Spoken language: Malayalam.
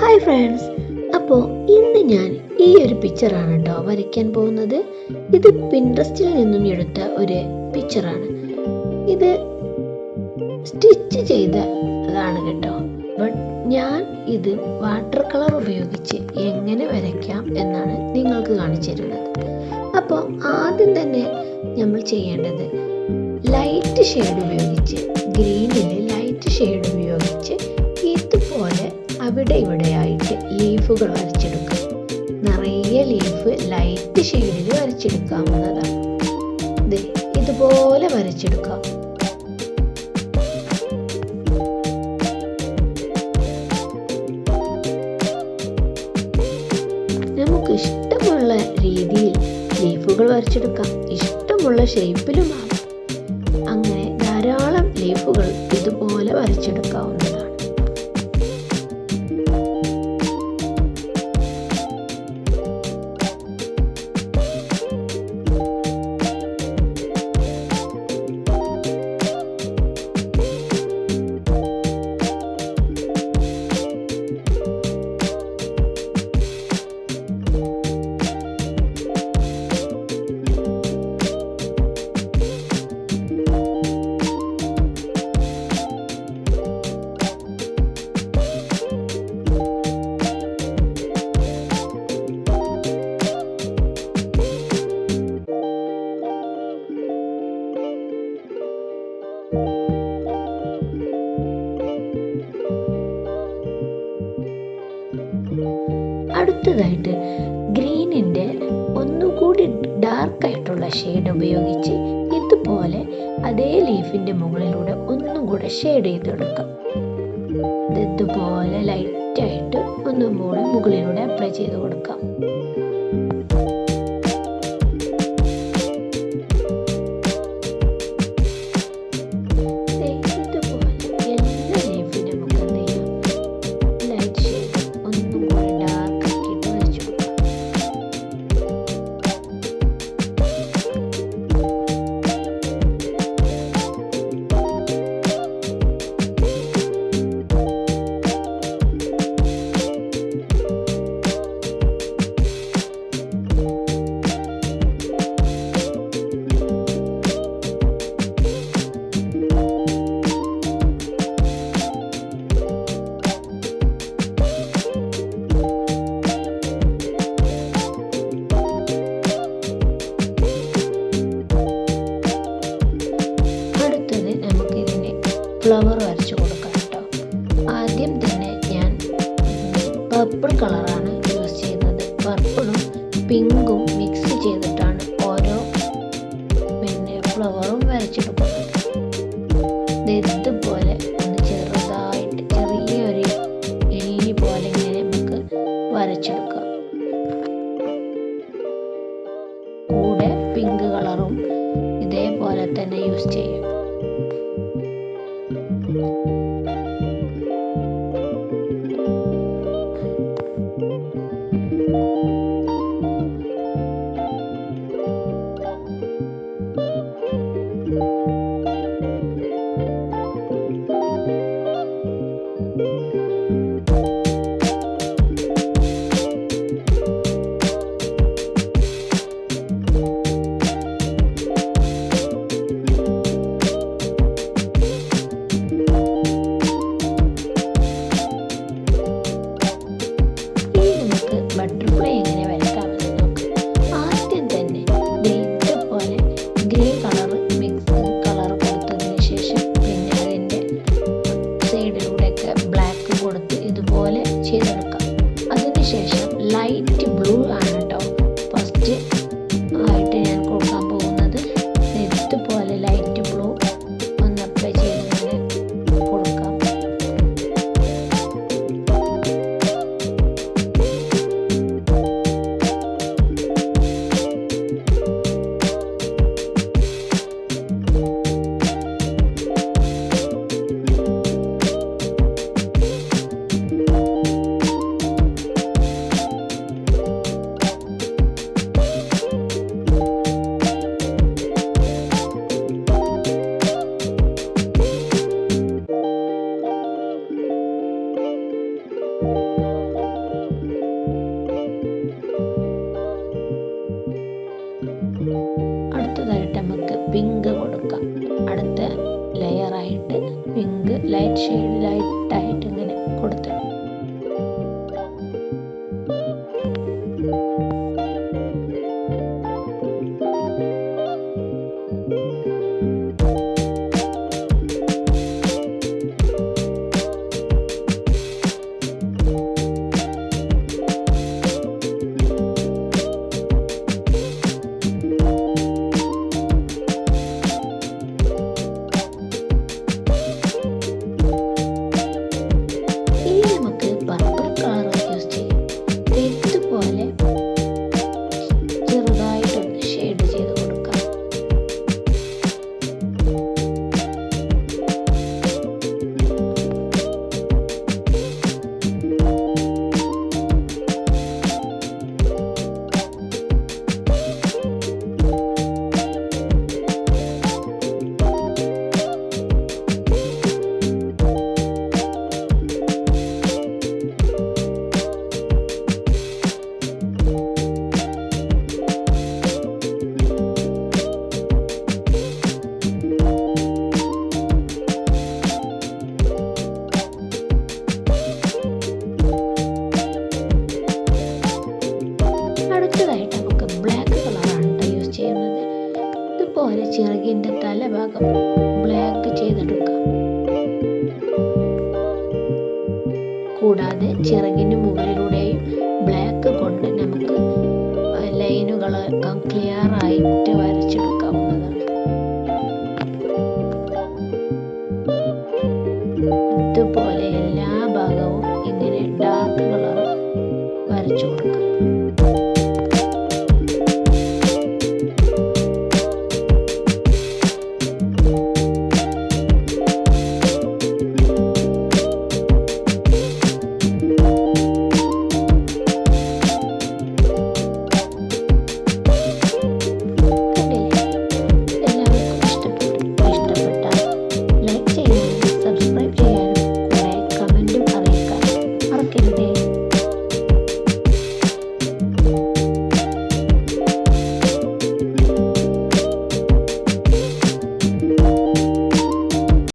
ഹായ് ഫ്രണ്ട്സ്, അപ്പോൾ ഇന്ന് ഞാൻ ഈ ഒരു പിക്ചറാണ് കേട്ടോ വരയ്ക്കാൻ പോകുന്നത്. ഇത് പിൻട്രസ്റ്റിൽ നിന്നും എടുത്ത ഒരു പിക്ചറാണ്. ഇത് സ്റ്റിച്ച് ചെയ്തതാണ് കേട്ടോ. ബട്ട് ഞാൻ ഇത് വാട്ടർ കളർ ഉപയോഗിച്ച് എങ്ങനെ വരയ്ക്കാം എന്നാണ് നിങ്ങൾക്ക് കാണിച്ചു തരുന്നത്. അപ്പോൾ ആദ്യം തന്നെ നമ്മൾ ചെയ്യേണ്ടത് ലൈറ്റ് ഷെയ്ഡ് ഉപയോഗിച്ച്, ഗ്രീനിൽ ലൈറ്റ് ഷെയ്ഡ് ഉപയോഗിച്ച് ഇതുപോലെ അവിടെ ഇവിടെയായിട്ട് ലീഫുകൾ വരച്ചെടുക്കുക. നിറയെ ലീഫ് ലൈറ്റ് ഷെയ്ഡിൽ വരച്ചെടുക്കാവുന്നതാണ്. ഇതുപോലെ വരച്ചെടുക്കാം. നമുക്ക് ഇഷ്ടമുള്ള രീതിയിൽ ലീഫുകൾ വരച്ചെടുക്കാം. ഇഷ്ടമുള്ള ഷേപ്പിലുമാണ്. അങ്ങനെ ധാരാളം ലീഫുകൾ ഇതുപോലെ വരച്ചെടുക്കാവുന്നതാണ്. അടുത്തതായിട്ട് ഗ്രീനിൻ്റെ ഒന്നുകൂടി ഡാർക്കായിട്ടുള്ള ഷെയ്ഡ് ഉപയോഗിച്ച് ഇതുപോലെ അതേ ലീഫിൻ്റെ മുകളിലൂടെ ഒന്നും കൂടെ ഷെയ്ഡ് ചെയ്തെടുക്കാം. ഇതുപോലെ ലൈറ്റായിട്ട് ഒന്നും കൂടെ മുകളിലൂടെ അപ്ലൈ ചെയ്ത് കൊടുക്കാം. ഫ്ലവർ വരച്ചു കൊടുക്കാം കേട്ടോ. ആദ്യം തന്നെ ഞാൻ പർപ്പിൾ കളറാണ് യൂസ് ചെയ്യുന്നത്. പർപ്പിളും പിങ്കും മിക്സ് ചെയ്തിട്ടാണ് ഓരോ ഫ്ലവറും വരച്ചെടുക്കുന്നത്. ഇതുപോലെ ഒന്ന് ചെറുതായിട്ട് ചെറിയൊരു എലി പോലെ ഇങ്ങനെ നമുക്ക് വരച്ചെടുക്കാം. കൂടെ പിങ്ക് കളറും ഇതേപോലെ തന്നെ യൂസ് ചെയ്യും. ലൈറ്റായിട്ട് ഇങ്ങനെ കൊടുത്തു. അടുത്തതായിട്ട് നമുക്ക് ബ്ലാക്ക് കളറാണ് യൂസ് ചെയ്യുന്നത്. ഇതുപോലെ ചിറകിൻ്റെ തലഭാഗം ബ്ലാക്ക് ചെയ്തെടുക്കാം. കൂടാതെ ചിറകിന് മുകളിലൂടെയും ബ്ലാക്ക് കൊണ്ട് നമുക്ക് ലൈനുകളൊക്കെ ക്ലിയർ ആയിട്ട് വരച്ചെടുക്കാം.